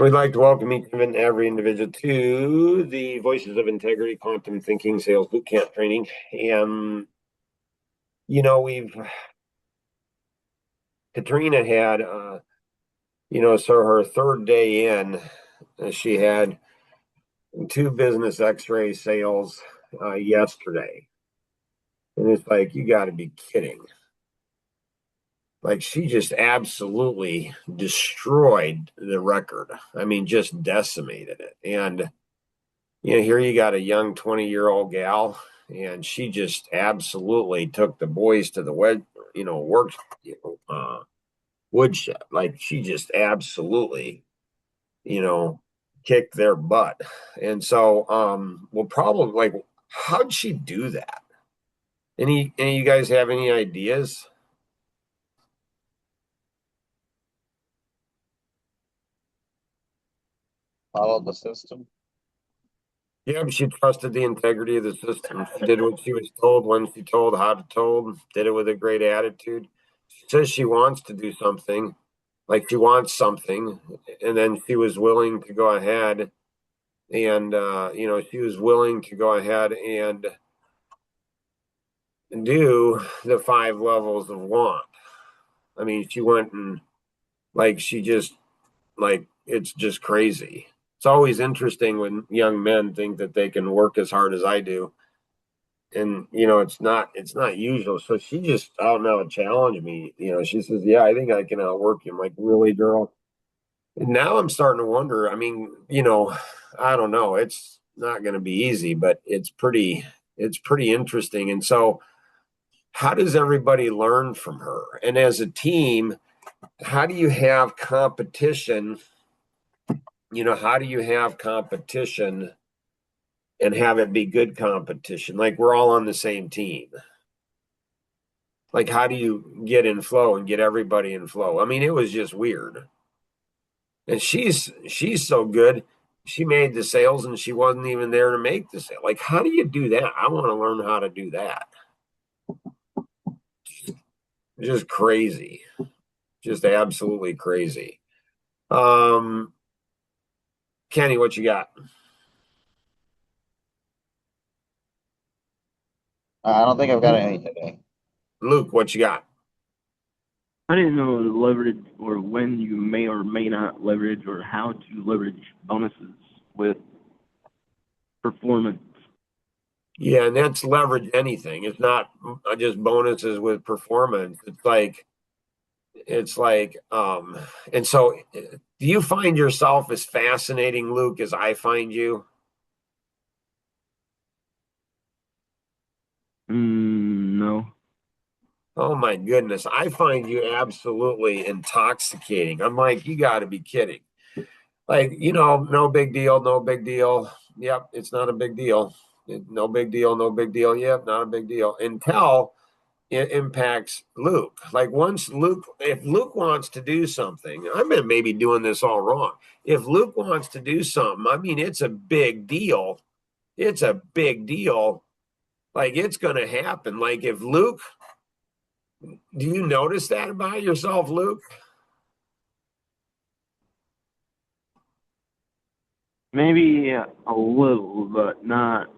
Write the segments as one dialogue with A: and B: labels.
A: We'd like to welcome each and every individual to the Voices of Integrity Quantum Thinking Sales Bootcamp training. And, we've, Katrina had, so her third day in, she had two business x-ray sales yesterday. And it's like, you got to be kidding. Like, she just absolutely destroyed the record. I mean, just decimated it. And, here you got a young 20-year-old gal, and she just absolutely took the boys to the work, woodshed. Like, she just absolutely, you know, kicked their butt. And so, well, probably like, how'd she do that? Any of you guys have any ideas?
B: Follow the system.
A: Yeah, she trusted the integrity of the system. She did what she was told when she told, how to told, did it with a great attitude. She says she wants to do something, like she wants something, and then she was willing to go ahead and she was willing to go ahead and do the 5 levels of want. I mean, she went and like she just like it's just crazy. It's always interesting when young men think that they can work as hard as I do, and it's not usual. So she just out and out challenged me. She says, "Yeah, I think I can outwork you." I'm like, "Really, girl?" And now I'm starting to wonder. I mean, I don't know. It's not going to be easy, but it's pretty interesting. And so, how does everybody learn from her? And as a team, how do you have competition? How do you have competition and have it be good competition? Like we're all on the same team. Like, how do you get in flow and get everybody in flow? I mean, it was just weird. And she's so good. She made the sales and she wasn't even there to make the sale. Like, how do you do that? I want to learn how to do that. Just crazy. Just absolutely crazy. Um, Kenny, what you got?
B: I don't think I've got any today.
A: Luke, what you got?
C: I didn't know the leverage or when you may or may not leverage or how to leverage bonuses with performance.
A: Yeah, and that's leverage anything. It's not just bonuses with performance. And so do you find yourself as fascinating, Luke, as I find you?
C: No.
A: Oh my goodness. I find you absolutely intoxicating. I'm like, you got to be kidding. Like, no big deal, no big deal. Yep, it's not a big deal. No big deal, no big deal. Yep, not a big deal. Until it impacts Luke. Like if Luke wants to do something, I've been maybe doing this all wrong. If Luke wants to do something, I mean, it's a big deal. It's a big deal. Like it's going to happen. Like if Luke, do you notice that about yourself, Luke?
C: Maybe a little, but not.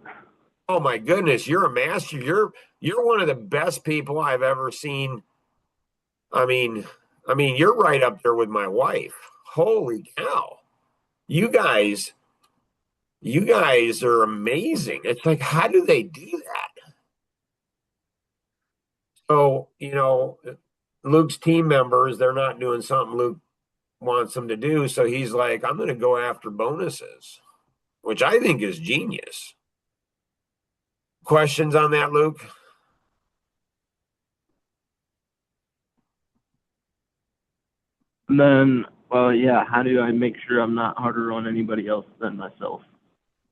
A: Oh my goodness, you're a master. You're one of the best people I've ever seen. I mean, you're right up there with my wife. Holy cow. You guys You guys are amazing. It's like, how do they do that? So, Luke's team members, they're not doing something Luke wants them to do. So he's like, I'm going to go after bonuses, which I think is genius. Questions on that, Luke?
C: And then, well, yeah, how do I make sure I'm not harder on anybody else than myself?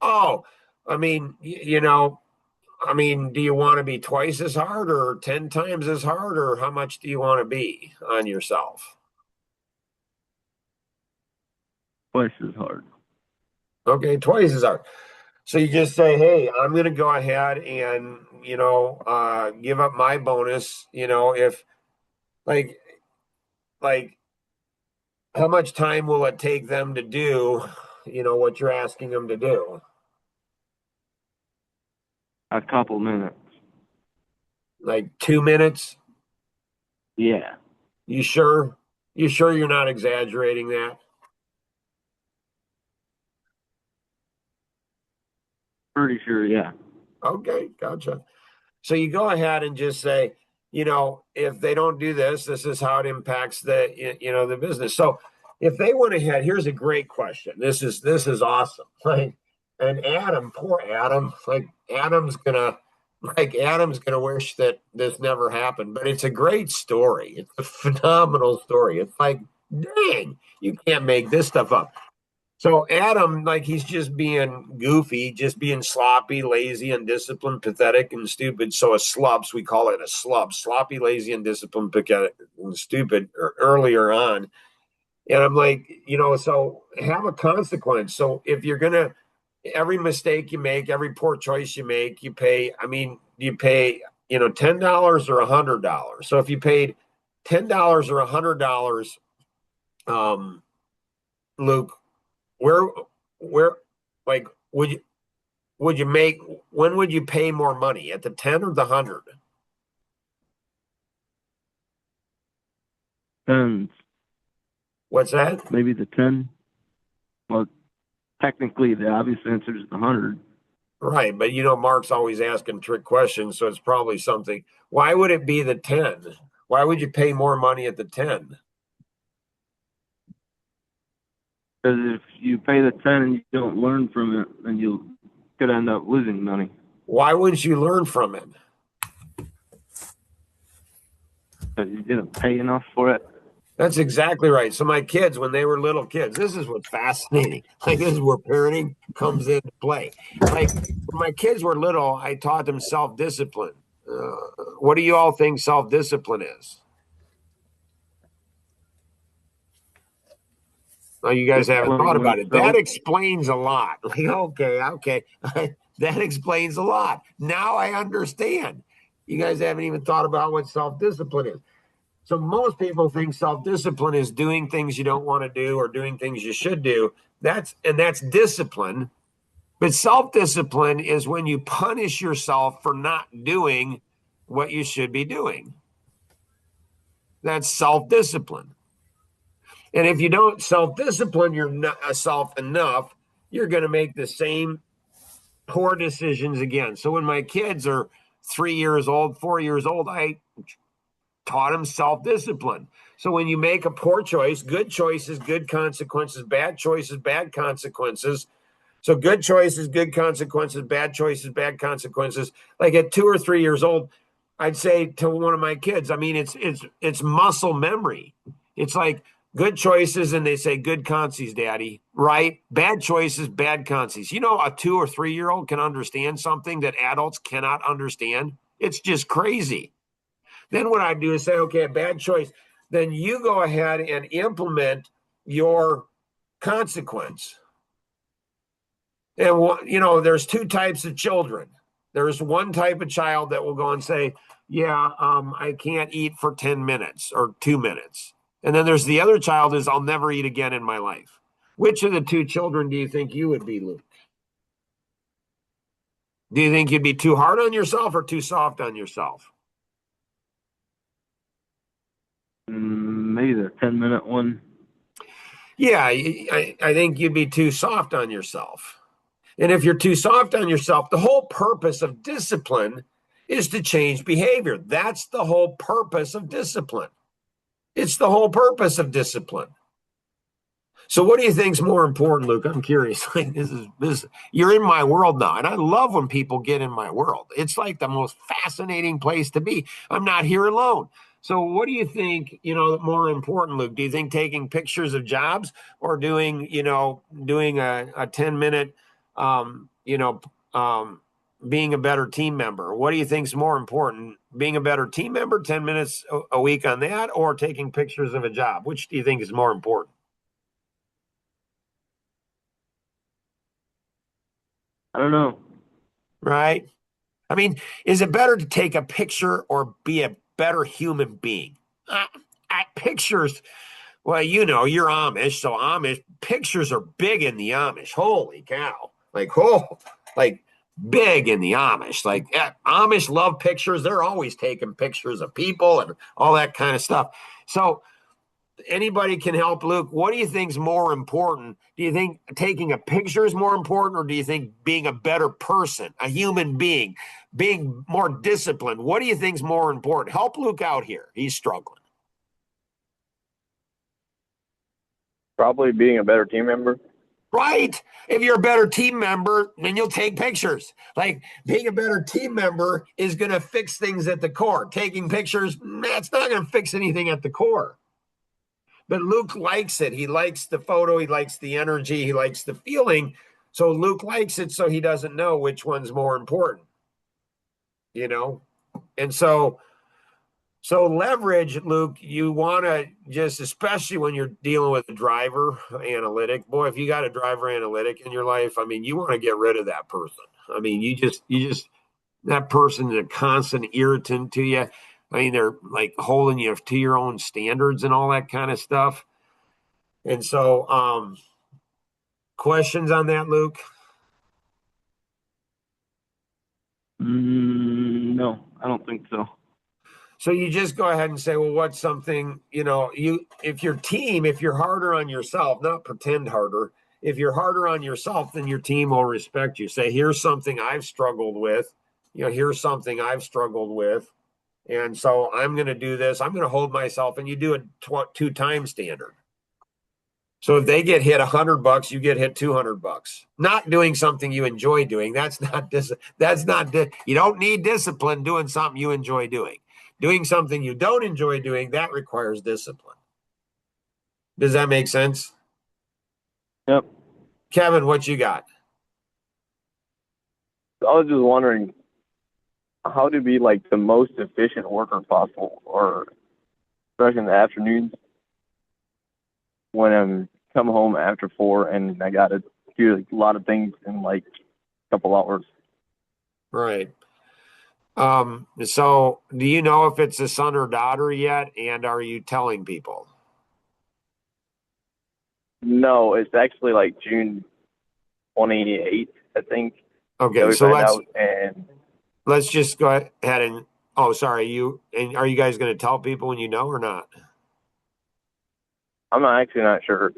A: Oh, I mean, do you want to be twice as hard or 10 times as hard, or how much do you want to be on yourself?
C: Twice as hard.
A: Okay, twice as hard. So you just say, hey, I'm going to go ahead and, give up my bonus, if like, like how much time will it take them to do, what you're asking them to do?
C: A couple minutes.
A: Like 2 minutes?
C: Yeah.
A: You sure? You sure you're not exaggerating that?
C: Pretty sure, yeah.
A: Okay, gotcha. So you go ahead and just say, if they don't do this, this is how it impacts the business. So if they went ahead, here's a great question. This is awesome. Like, and Adam, poor Adam, Adam's gonna wish that this never happened, but it's a great story. It's a phenomenal story. It's like, dang, you can't make this stuff up. So Adam, like he's just being goofy, just being sloppy, lazy, undisciplined, pathetic, and stupid. So a slups, we call it a slup, sloppy, lazy, undisciplined, pathetic, and stupid earlier on. And I'm like, so have a consequence. So if you're gonna, every mistake you make, every poor choice you make, you pay. I mean, you pay, $10 or $100. So if you paid $10 or $100, um, Luke, where where like would you make, when would you pay more money, at the 10 or the 100?
C: And
A: What's that?
C: maybe the 10. Well, technically, the obvious answer is the 100.
A: Right, but Mark's always asking trick questions, so it's probably something. Why would it be the 10? Why would you pay more money at the 10?
C: Because if you pay the 10 and you don't learn from it, then you could end up losing money.
A: Why wouldn't you learn from it?
C: Because you didn't pay enough for it.
A: That's exactly right. So my kids, when they were little kids, this is what's fascinating. Like, this is where parenting comes into play. Like, when my kids were little, I taught them self-discipline. What do you all think self-discipline is? Oh, you guys haven't thought about it. That explains a lot. Like, okay. That explains a lot. Now I understand. You guys haven't even thought about what self-discipline is. So most people think self-discipline is doing things you don't want to do or doing things you should do. That's discipline. But self-discipline is when you punish yourself for not doing what you should be doing. That's self-discipline. And if you don't self-discipline yourself enough, you're going to make the same poor decisions again. So when my kids are 3 years old, 4 years old, I taught them self-discipline. So when you make a poor choice, good choices, good consequences, bad choices, bad consequences. So good choices, good consequences, bad choices, bad consequences. Like at 2 or 3 years old, I'd say to one of my kids, I mean, it's muscle memory. It's like, good choices, and they say good consies, daddy, right? Bad choices, bad consies. A 2 or 3 year old can understand something that adults cannot understand. It's just crazy. Then what I do is say, okay, a bad choice. Then you go ahead and implement your consequence. And there's two types of children. There's one type of child that will go and say, yeah, I can't eat for 10 minutes or 2 minutes. And then there's the other child is, I'll never eat again in my life. Which of the two children do you think you would be, Luke? Do you think you'd be too hard on yourself or too soft on yourself?
C: Maybe the 10-minute one.
A: Yeah, I think you'd be too soft on yourself. And if you're too soft on yourself, the whole purpose of discipline is to change behavior. That's the whole purpose of discipline. It's the whole purpose of discipline. So what do you think is more important, Luke? I'm curious. This you're in my world now, and I love when people get in my world. It's like the most fascinating place to be. I'm not here alone. So what do you think, more important, Luke? Do you think taking pictures of jobs or doing a 10-minute, being a better team member? What do you think is more important? Being a better team member, 10 minutes a week on that, or taking pictures of a job? Which do you think is more important?
C: I don't know.
A: Right? I mean, is it better to take a picture or be a better human being? Pictures, Well, you're Amish, so Amish pictures are big in the Amish. Holy cow. Like big in the Amish. Like Amish love pictures. They're always taking pictures of people and all that kind of stuff. So anybody can help Luke. What do you think is more important? Do you think taking a picture is more important, or do you think being a better person, a human being, being more disciplined? What do you think is more important? Help Luke out here. He's struggling.
D: Probably being a better team member.
A: Right. If you're a better team member, then you'll take pictures. Like being a better team member is going to fix things at the core. Taking pictures, that's not going to fix anything at the core. But Luke likes it. He likes the photo. He likes the energy. He likes the feeling. So Luke likes it. So he doesn't know which one's more important, And so leverage, Luke, you want to just, especially when you're dealing with a driver analytic, boy, if you got a driver analytic in your life, I mean, you want to get rid of that person. I mean, that person is a constant irritant to you. I mean, they're like holding you to your own standards and all that kind of stuff. And so, questions on that, Luke?
C: No, I don't think so.
A: So you just go ahead and say, well, what's something, if you're harder on yourself, not pretend harder. If you're harder on yourself, then your team will respect you. Say, here's something I've struggled with. Here's something I've struggled with. And so I'm going to do this. I'm going to hold myself, and you do a 2-time standard. So if they get hit $100, you get hit $200. Not doing something you enjoy doing. You don't need discipline doing something you enjoy doing. Doing something you don't enjoy doing, that requires discipline. Does that make sense?
C: Yep.
A: Kevin, what you got?
D: I was just wondering how to be like the most efficient worker possible, or especially in the afternoons when I'm come home after 4 and I got to do like, a lot of things in like a couple hours.
A: Right. So do you know if it's a son or daughter yet? And are you telling people?
D: No, it's actually like June 28th, I think.
A: Okay, so
D: and
A: let's just go ahead and, oh, sorry, are you guys going to tell people when you know or not?
D: I'm actually not sure.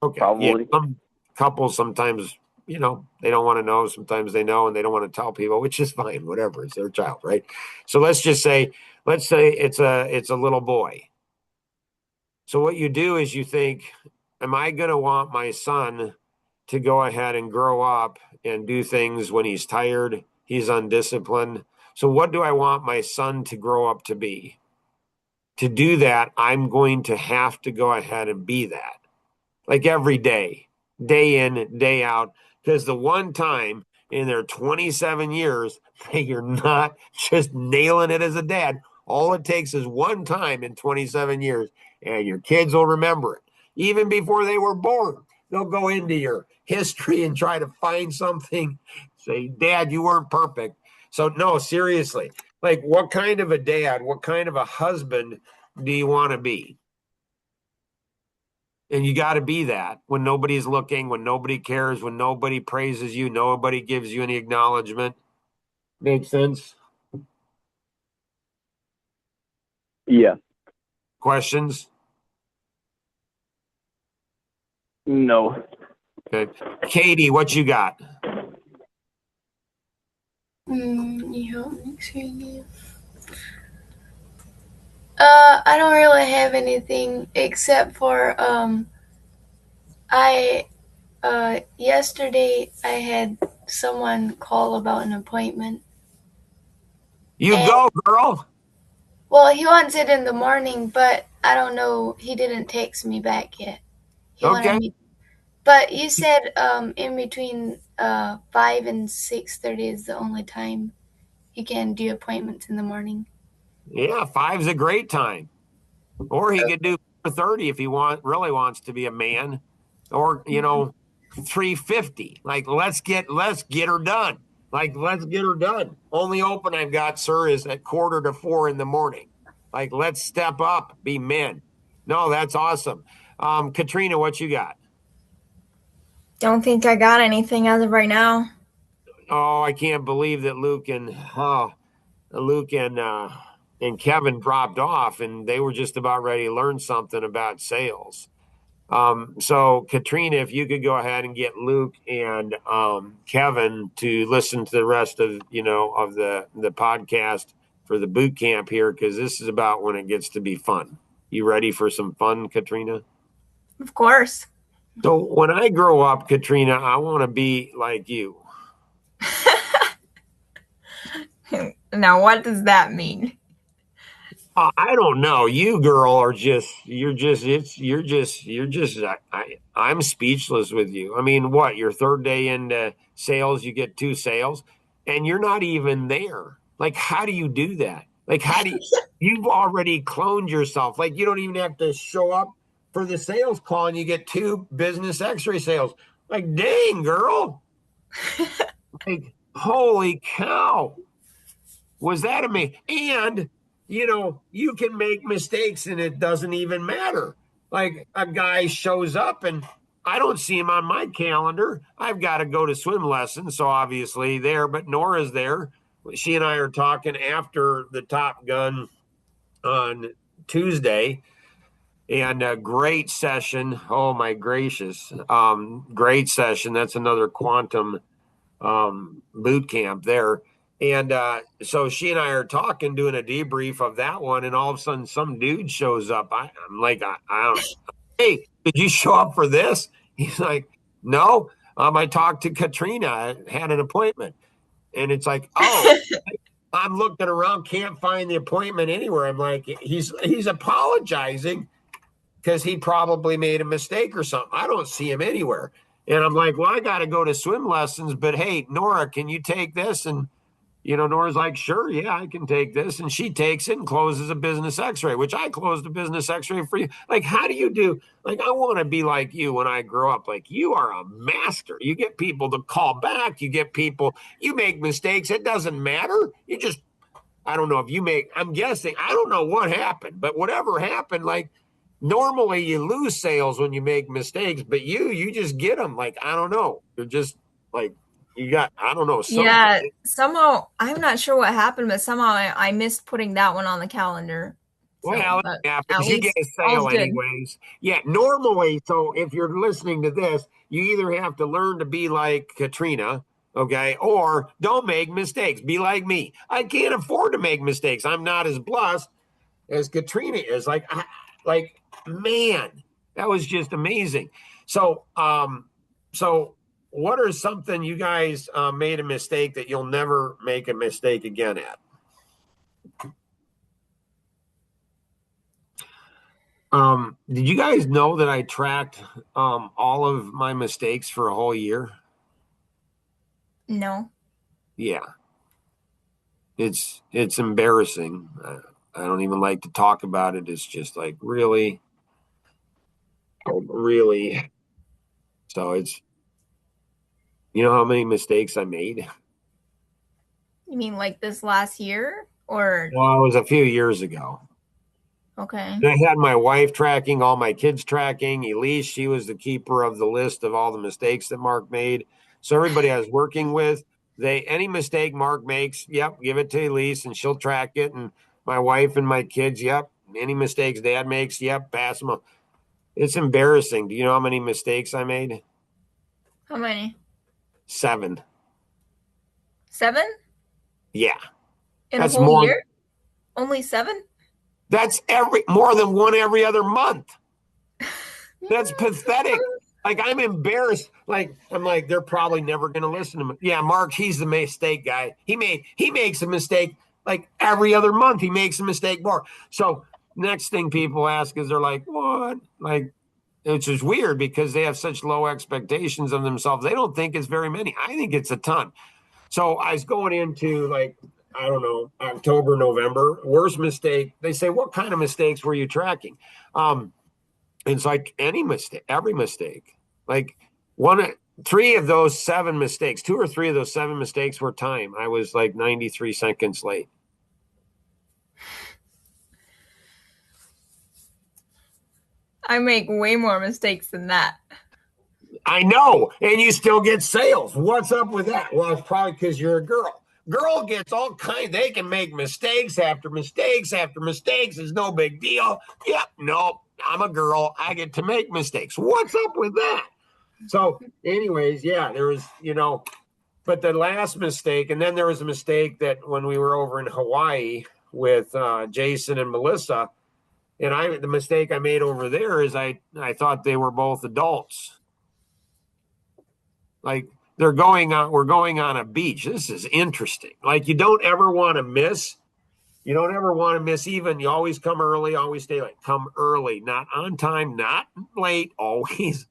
A: Okay.
D: Probably.
A: Yeah, some couples sometimes, they don't want to know. Sometimes they know and they don't want to tell people, which is fine. Whatever, it's their child, right? So let's say it's a little boy. So what you do is you think, am I going to want my son to go ahead and grow up and do things when he's tired, he's undisciplined? So what do I want my son to grow up to be? To do that, I'm going to have to go ahead and be that. Like every day, day in, day out, because the one time in their 27 years, you're not just nailing it as a dad. All it takes is one time in 27 years, and your kids will remember it. Even before they were born, they'll go into your history and try to find something, say, Dad, you weren't perfect. So, no, seriously, like what kind of a dad, what kind of a husband do you want to be? And you got to be that when nobody's looking, when nobody cares, when nobody praises you, nobody gives you any acknowledgement. Make sense?
D: Yeah.
A: Questions?
D: No.
A: Okay. Katie, what you got?
E: I don't really have anything except for yesterday I had someone call about an appointment.
A: You go, girl.
E: Well, he wants it in the morning, but I don't know. He didn't text me back yet. He wanted me, but you said in between 5 and 6:30 is the only time you can do appointments in the morning.
A: Yeah, 5's a great time. Or he could do 4:30 if he really wants to be a man. Or 3:50. Like let's get her done. Like let's get her done. Only open I've got, sir, is at 3:45 in the morning. Like let's step up, be men. No, that's awesome. Katrina, what you got?
F: Don't think I got anything as of right now.
A: Oh, I can't believe that Luke and Kevin dropped off, and they were just about ready to learn something about sales. So Katrina, if you could go ahead and get Luke and Kevin to listen to the rest of the podcast for the boot camp here, because this is about when it gets to be fun. You ready for some fun, Katrina?
F: Of course.
A: So when I grow up, Katrina, I want to be like you.
F: Now, what does that mean?
A: I don't know. You girl I'm speechless with you. I mean, what, your third day into sales, you get 2 sales and you're not even there. Like, how do you do that? Like, you've already cloned yourself. Like, you don't even have to show up for the sales call and you get 2 business x-ray sales. Like, dang, girl. Like, holy cow. Was that amazing? And you can make mistakes and it doesn't even matter. Like, a guy shows up and I don't see him on my calendar. I've got to go to swim lessons. So obviously there, but Nora's there. She and I are talking after the Top Gun on Tuesday, and a great session. Oh my gracious. Great session. That's another quantum boot camp there. And so she and I are talking, doing a debrief of that one, and all of a sudden some dude shows up. I'm like, I don't. Hey, did you show up for this? He's like, no. I talked to Katrina. I had an appointment, and it's like, oh, I'm looking around, can't find the appointment anywhere. I'm like, he's apologizing because he probably made a mistake or something. I don't see him anywhere. And I'm like, well, I got to go to swim lessons, but hey, Nora, can you take this? And Nora's like, sure, yeah, I can take this. And she takes it and closes a business x-ray, which I closed a business x-ray for you. Like, how do you do? Like, I want to be like you when I grow up. Like, you are a master. You get people to call back. You make mistakes. It doesn't matter. I don't know if I'm guessing, I don't know what happened, but whatever happened, like, normally you lose sales when you make mistakes, but you just get them. Like, I don't know. You're just like, I don't know. Something.
F: Yeah, somehow, I'm not sure what happened, but somehow I missed putting that one on the calendar.
A: Well,
F: So,
A: it happens. You get a sale anyways. Yeah, normally, so if you're listening to this, you either have to learn to be like Katrina, okay, or don't make mistakes. Be like me. I can't afford to make mistakes. I'm not as blessed as Katrina is. Like, man, that was just amazing. So, what are something you guys made a mistake that you'll never make a mistake again at? Did you guys know that I tracked all of my mistakes for a whole year?
F: No.
A: Yeah. It's embarrassing. I don't even like to talk about it. It's just like, really. So it's, how many mistakes I made?
F: You mean like this last year or?
A: Well, it was a few years ago.
F: Okay.
A: I had my wife tracking, all my kids tracking. Elise, she was the keeper of the list of all the mistakes that Mark made. So everybody I was working with, any mistake Mark makes, yep, give it to Elise and she'll track it. And my wife and my kids, yep, any mistakes Dad makes, yep, pass them on. It's embarrassing. Do you know how many mistakes I made?
F: How many?
A: 7.
F: 7?
A: Yeah.
F: In a whole year? Only 7?
A: That's more than one every other month. That's pathetic. Like, I'm embarrassed. Like, I'm like, they're probably never going to listen to me. Yeah, Mark, he's the mistake guy. He makes a mistake like every other month. He makes a mistake more. So next thing people ask is, they're like, what? Like, which is weird because they have such low expectations of themselves. They don't think it's very many. I think it's a ton. So I was going into, like, I don't know, October, November, worst mistake. They say, what kind of mistakes were you tracking? It's like any mistake, every mistake. Like 3 of those 7 mistakes, 2 or 3 of those 7 mistakes were time. I was like 93 seconds late.
F: I make way more mistakes than that.
A: I know, and you still get sales. What's up with that? Well, it's probably because you're a girl. Girl gets all kinds. They can make mistakes after mistakes after mistakes. It's no big deal. Yep, no, I'm a girl. I get to make mistakes. What's up with that? So, anyways, yeah, there was, but the last mistake, and then there was a mistake that when we were over in Hawaii with Jason and Melissa, and the mistake I made over there is I thought they were both adults. Like we're going on a beach. This is interesting. Like you don't ever want to miss. You don't ever want to miss even. You always come early, always stay late. Come early, not on time, not late. Always.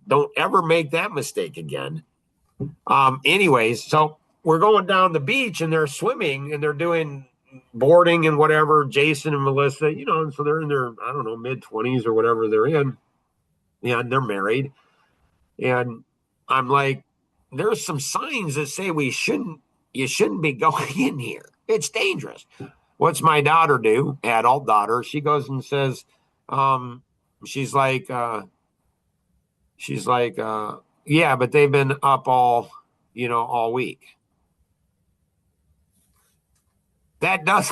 A: Don't ever make that mistake again. Anyways, so we're going down the beach and they're swimming and they're doing boarding and whatever, Jason and Melissa, and so they're in their, I don't know, mid-20s or whatever they're in. Yeah, and they're married. And I'm like, there's some signs that say you shouldn't be going in here. It's dangerous. What's my daughter do? Adult daughter. She goes and says, she's like, yeah, but they've been up all week. That does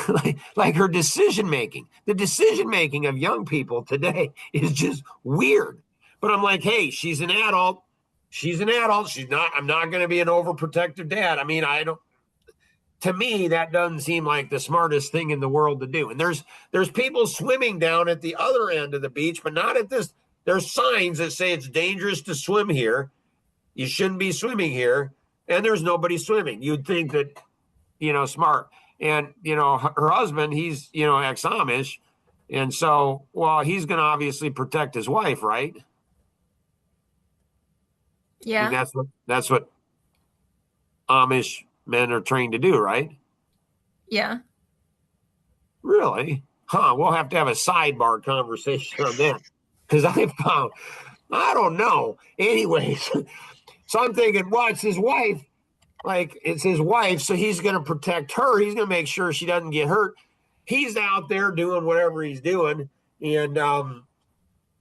A: like her decision making. The decision making of young people today is just weird. But I'm like, hey, she's an adult. She's not, I'm not going to be an overprotective dad. I mean, to me, that doesn't seem like the smartest thing in the world to do. And there's people swimming down at the other end of the beach, but not at this. There's signs that say it's dangerous to swim here. You shouldn't be swimming here. And there's nobody swimming. You'd think that, smart. And, her husband, he's, ex-Amish. And so, well, he's going to obviously protect his wife, right?
F: Yeah.
A: I mean, that's what Amish men are trained to do, right?
F: Yeah.
A: Really? Huh. We'll have to have a sidebar conversation on that. Because I don't know. Anyways, so I'm thinking, well, it's his wife. It's his wife, so he's going to protect her. He's going to make sure she doesn't get hurt. He's out there doing whatever he's doing. And,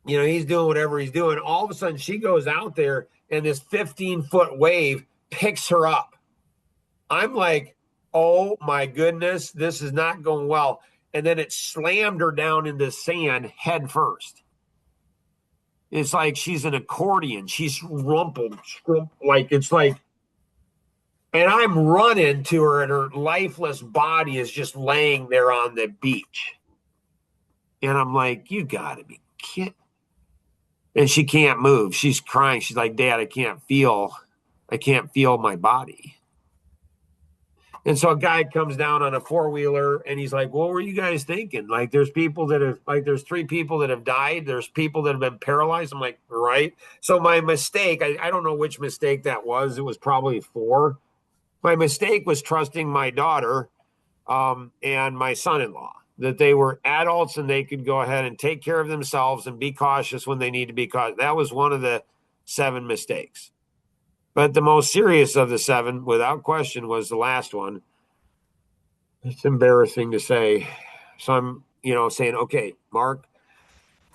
A: he's doing whatever he's doing. All of a sudden, she goes out there, and this 15-foot wave picks her up. I'm like, oh, my goodness, this is not going well. And then it slammed her down into sand head first. It's like she's an accordion. She's rumpled. And I'm running to her, and her lifeless body is just laying there on the beach. And I'm like, you got to be kidding. And she can't move. She's crying. She's like, Dad, I can't feel my body. And so a guy comes down on a four-wheeler, and he's like, what were you guys thinking? Like, there's 3 people that have died. There's people that have been paralyzed. I'm like, right. So my mistake, I don't know which mistake that was. It was probably 4. My mistake was trusting my daughter and my son-in-law, that they were adults and they could go ahead and take care of themselves and be cautious when they need to be cautious. That was one of the 7 mistakes. But the most serious of the 7, without question, was the last one. It's embarrassing to say. So I'm, saying, okay, Mark,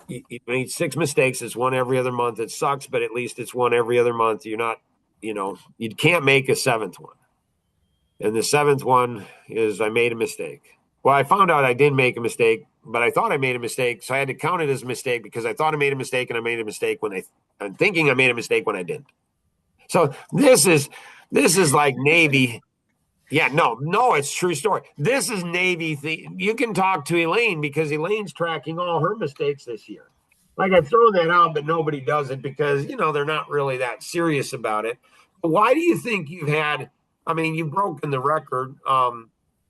A: you made 6 mistakes. It's one every other month. It sucks, but at least it's one every other month. You're not, you can't make a 7th one. And the 7th one is I made a mistake. Well, I found out I didn't make a mistake, but I thought I made a mistake. So I had to count it as a mistake because I thought I made a mistake, and I made a mistake I'm thinking I made a mistake when I didn't. So this is like Navy. Yeah, no, it's true story. This is Navy thing. You can talk to Elaine because Elaine's tracking all her mistakes this year. Like I've thrown that out, but nobody does it because, they're not really that serious about it. Why do you think you've broken the record,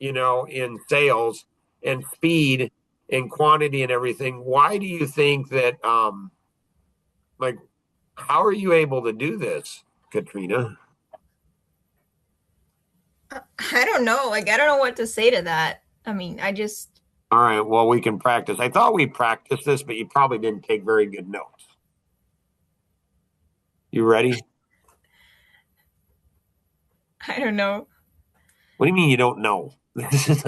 A: in sales and speed and quantity and everything? Why do you think that, how are you able to do this, Katrina?
F: I don't know. I don't know what to say to that.
A: All right, well, we can practice. I thought we practiced this, but you probably didn't take very good notes. You ready?
F: I don't know.
A: What do you mean you don't know? This is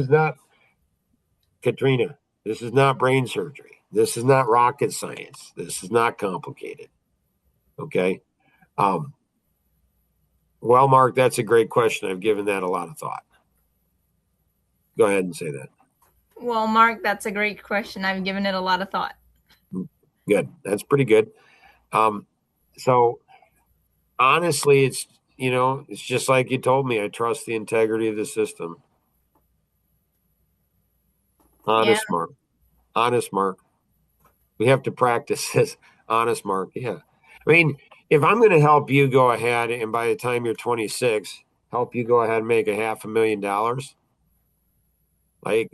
A: not Katrina. This is not brain surgery. This is not rocket science. This is not complicated. Okay. Well, Mark, that's a great question. I've given that a lot of thought. Go ahead and say that.
F: Well, Mark, that's a great question. I've given it a lot of thought.
A: Good. That's pretty good. So honestly, it's just like you told me. I trust the integrity of the system. Honest,
F: Yeah.
A: Mark. Honest, Mark. We have to practice this. Honest, Mark. Yeah. I mean, if I'm going to help you go ahead and by the time you're 26, help you go ahead and make $500,000, like,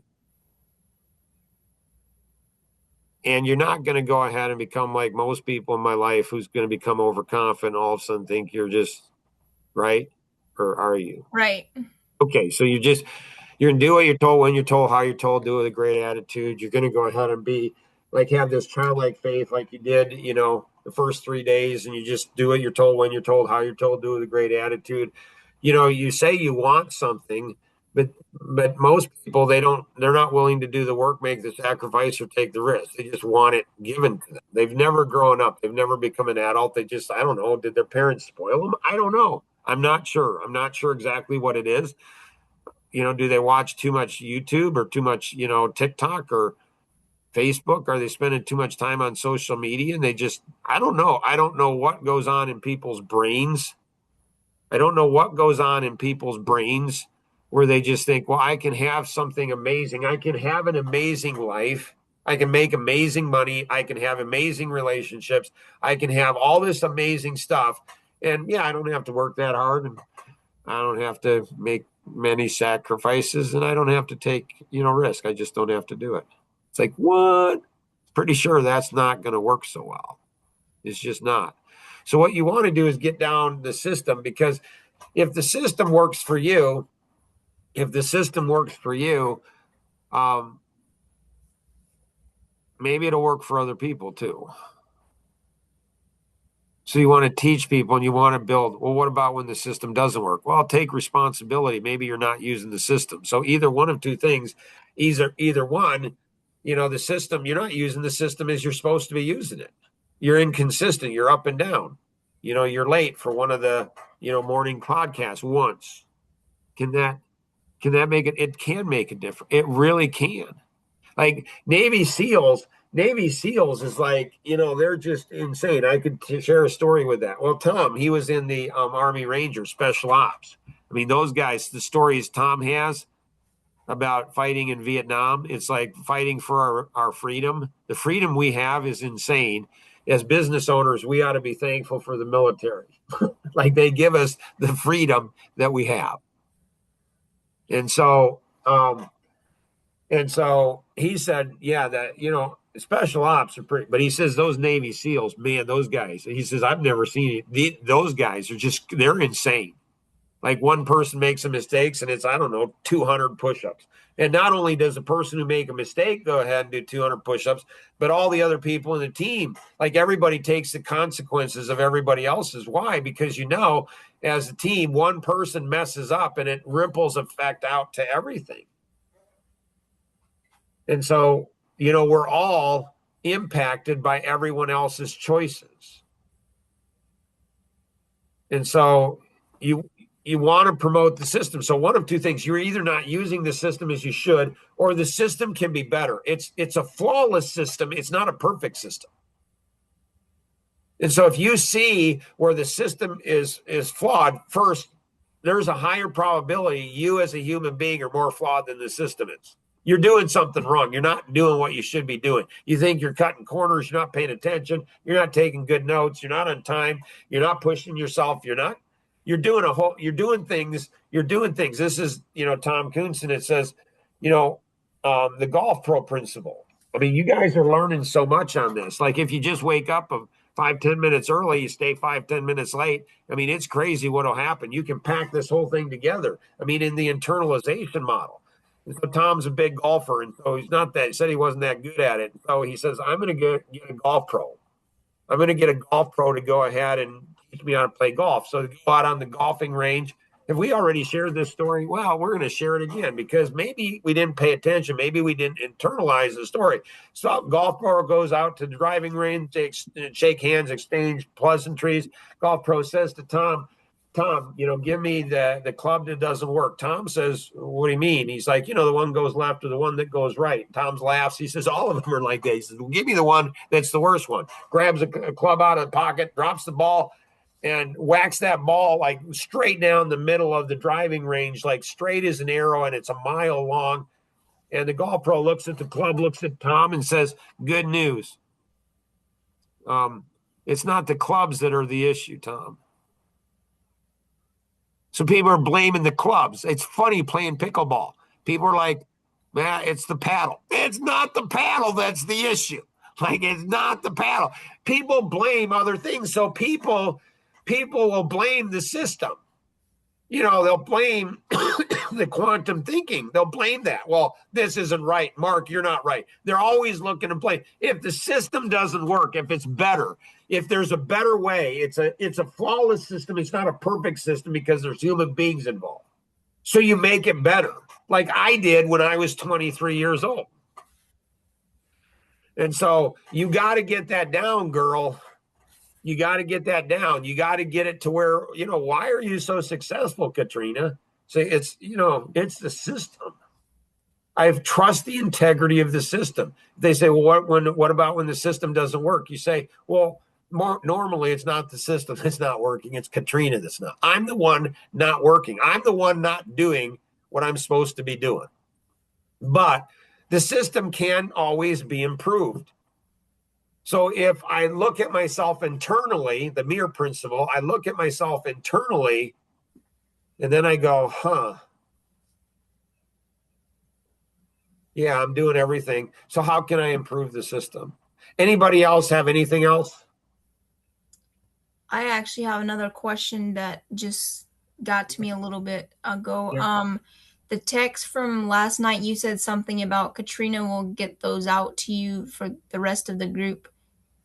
A: and you're not going to go ahead and become like most people in my life who's going to become overconfident, all of a sudden think you're just right, or are you?
F: Right.
A: Okay, so you're going to do what you're told, when you're told, how you're told, do it with a great attitude. You're going to go ahead and be like, have this childlike faith like you did, the first 3 days, and you just do what you're told, when you're told, how you're told, do it with a great attitude. You say you want something, but most people, they're not willing to do the work, make the sacrifice, or take the risk. They just want it given to them. They've never grown up. They've never become an adult. They just, I don't know, did their parents spoil them? I don't know. I'm not sure. I'm not sure exactly what it is. Do they watch too much YouTube or too much, TikTok or Facebook? Are they spending too much time on social media? And they just, I don't know. I don't know what goes on in people's brains. I don't know what goes on in people's brains where they just think, well, I can have something amazing. I can have an amazing life. I can make amazing money. I can have amazing relationships. I can have all this amazing stuff. And yeah, I don't have to work that hard, and I don't have to make many sacrifices, and I don't have to take, risk. I just don't have to do it. It's like, what? Pretty sure that's not going to work so well. It's just not. So what you want to do is get down the system, because if the system works for you, maybe it'll work for other people too. So you want to teach people, and you want to build, well, what about when the system doesn't work? Well, take responsibility. Maybe you're not using the system. So either one of two things, either one, the system, you're not using the system as you're supposed to be using it. You're inconsistent. You're up and down. You're late for one of the, morning podcasts once. Can that make it? It can make a difference. It really can. Like Navy SEALs is like, they're just insane. I could share a story with that. Well, Tom, he was in the Army Rangers Special Ops. I mean, those guys, the stories Tom has about fighting in Vietnam, it's like fighting for our freedom. The freedom we have is insane. As business owners, we ought to be thankful for the military. Like, they give us the freedom that we have. And so he said, yeah, that, special ops are pretty, but he says those Navy SEALs, man, those guys, he says, I've never seen it. Those guys are they're insane. Like, one person makes a mistake and it's, I don't know, 200 push-ups. And not only does the person who make a mistake go ahead and do 200 push-ups, but all the other people in the team, like, everybody takes the consequences of everybody else's. Why? Because, as a team, one person messes up and it ripples effect out to everything. And so, we're all impacted by everyone else's choices. And so you want to promote the system. So one of two things: you're either not using the system as you should, or the system can be better. It's a flawless system. It's not a perfect system. And so if you see where the system is flawed, first, there's a higher probability you as a human being are more flawed than the system is. You're doing something wrong. You're not doing what you should be doing. You think you're cutting corners. You're not paying attention. You're not taking good notes. You're not on time. You're not pushing yourself. You're doing things. This is, Tom Coonson. It says, the golf pro principle. I mean, you guys are learning so much on this. Like, if you just wake up 5-10 minutes early, you stay 5-10 minutes late. I mean, it's crazy what'll happen. You can pack this whole thing together. I mean, in the internalization model. And so Tom's a big golfer, and so he said he wasn't that good at it. So he says, I'm going to get a golf pro. I'm going to get a golf pro to go ahead and teach me how to play golf. So to go out on the golfing range, If we already shared this story, well, we're going to share it again because maybe we didn't pay attention. Maybe we didn't internalize the story. So Golf Pro goes out to the driving range, they shake hands, exchange pleasantries. Golf Pro says to Tom, give me the club that doesn't work. Tom says, what do you mean? He's like, the one goes left or the one that goes right. Tom laughs. He says, all of them are like that. He says, well, give me the one that's the worst one. Grabs a club out of the pocket, drops the ball, and whacks that ball like straight down the middle of the driving range, like straight as an arrow, and it's a mile long. And the Golf Pro looks at the club, looks at Tom, and says, good news. It's not the clubs that are the issue, Tom. So people are blaming the clubs. It's funny playing pickleball. People are like, man, it's the paddle. It's not the paddle that's the issue. Like, it's not the paddle. People blame other things. So people will blame the system. They'll blame the quantum thinking. They'll blame that. Well, this isn't right. Mark, you're not right. They're always looking to blame. If the system doesn't work, if it's better, if there's a better way, it's a flawless system. It's not a perfect system because there's human beings involved. So you make it better, like I did when I was 23 years old. And so you got to get that down, girl. You got to get that down. You got to get it to where, why are you so successful, Katrina? Say it's the system. I trust the integrity of the system. They say, well, what about when the system doesn't work? You say, well, normally it's not the system that's not working. It's Katrina that's not. I'm the one not working. I'm the one not doing what I'm supposed to be doing. But the system can always be improved. So if I look at myself internally, the mirror principle, I look at myself internally, and then I go, yeah, I'm doing everything. So how can I improve the system? Anybody else have anything else?
F: I actually have another question that just got to me a little bit ago.
A: Yeah.
F: The text from last night, you said something about Katrina will get those out to you for the rest of the group.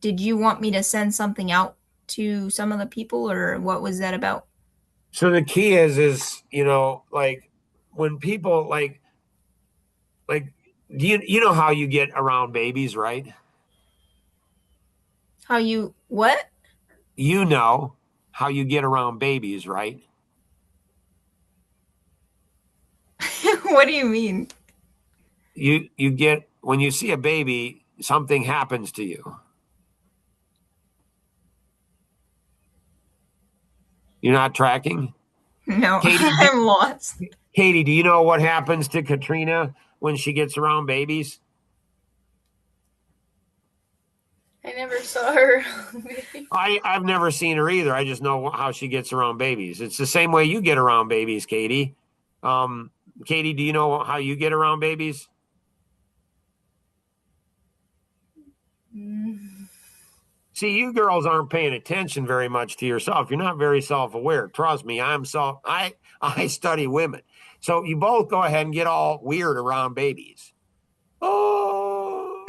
F: Did you want me to send something out to some of the people, or what was that about?
A: So the key is, like when people like, you know how you get around babies, right?
F: How you, what?
A: You know how you get around babies, right?
F: What do you mean?
A: You get, when you see a baby, something happens to you. You're not tracking?
F: No,
A: Katie,
F: I'm lost.
A: Katie, do you know what happens to Katrina when she gets around babies?
E: I never saw her.
A: I've never seen her either. I just know how she gets around babies. It's the same way you get around babies, Katie. Katie, do you know how you get around babies? See, you girls aren't paying attention very much to yourself. You're not very self-aware. Trust me, I study women. So you both go ahead and get all weird around babies. Oh.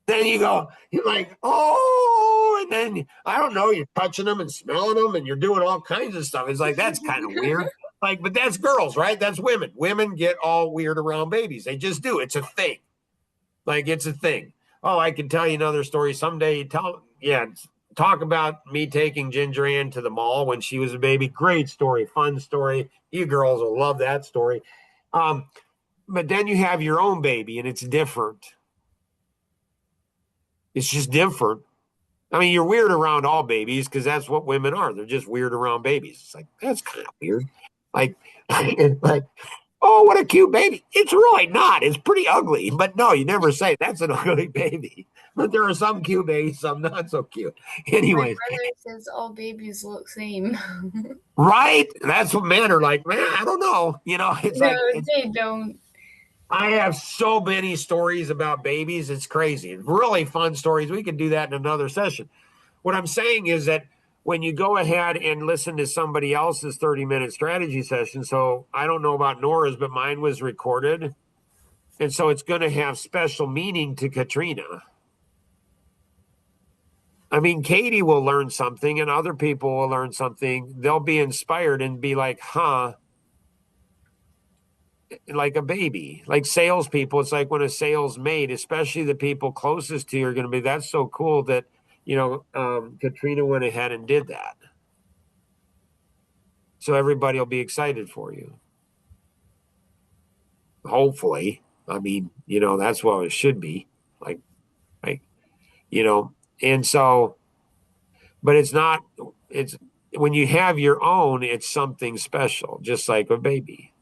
A: Then you're like, oh, and then, I don't know, you're touching them and smelling them and you're doing all kinds of stuff. It's like, that's kind of weird. Like, but that's girls, right? That's women. Women get all weird around babies. They just do. It's a thing. Like, it's a thing. Oh, I can tell you another story someday. Talk about me taking Ginger Ann to the mall when she was a baby. Great story, fun story. You girls will love that story. But then you have your own baby and it's different. It's just different. I mean, you're weird around all babies because that's what women are. They're just weird around babies. It's like, that's kind of weird. Like, oh, what a cute baby. It's really not. It's pretty ugly. But no, you never say that's an ugly baby. But there are some cute babies, some not so cute. Anyways.
E: My brother says all babies look same.
A: Right? That's what men are like, man, I don't know. It's
E: no,
A: like.
E: they don't.
A: I have so many stories about babies. It's crazy. Really fun stories. We can do that in another session. What I'm saying is that when you go ahead and listen to somebody else's 30-minute strategy session, so I don't know about Nora's, but mine was recorded. And so it's going to have special meaning to Katrina. I mean, Katie will learn something and other people will learn something. They'll be inspired and be like, huh, like a baby, like salespeople. It's like when a sales mate, especially the people closest to you, are going to be, that's so cool that, Katrina went ahead and did that. So everybody will be excited for you. Hopefully. I mean, that's what it should be. Like, and so, but it's not, it's when you have your own, it's something special, just like a baby.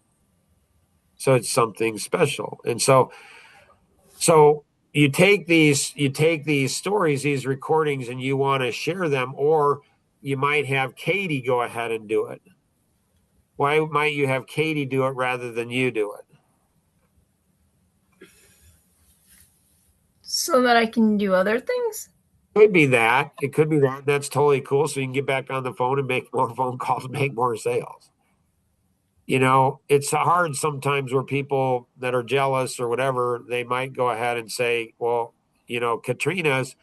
A: So it's something special. And so you take these stories, these recordings, and you want to share them, or you might have Katie go ahead and do it. Why might you have Katie do it rather than you do it?
F: So that I can do other things?
A: Could be that. It could be that. That's totally cool. So you can get back on the phone and make more phone calls and make more sales. It's hard sometimes where people that are jealous or whatever, they might go ahead and say, well, Katrina's,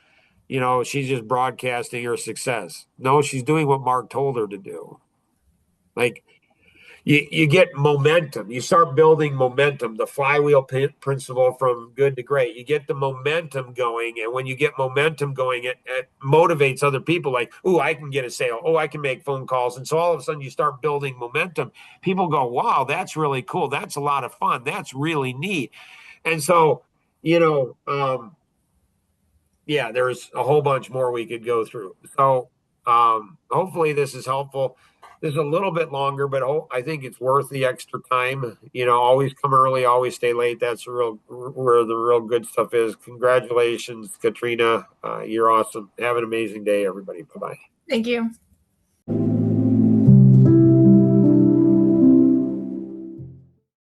A: she's just broadcasting her success. No, she's doing what Mark told her to do. Like, you get momentum. You start building momentum, the flywheel principle from good to great. You get the momentum going. And when you get momentum going, it motivates other people like, oh, I can get a sale. Oh, I can make phone calls. And so all of a sudden you start building momentum. People go, wow, that's really cool. That's a lot of fun. That's really neat. And so, yeah, there's a whole bunch more we could go through. So hopefully this is helpful. This is a little bit longer, but I think it's worth the extra time. Always come early, always stay late. That's where the real good stuff is. Congratulations, Katrina. You're awesome. Have an amazing day, everybody. Bye-bye.
F: Thank you.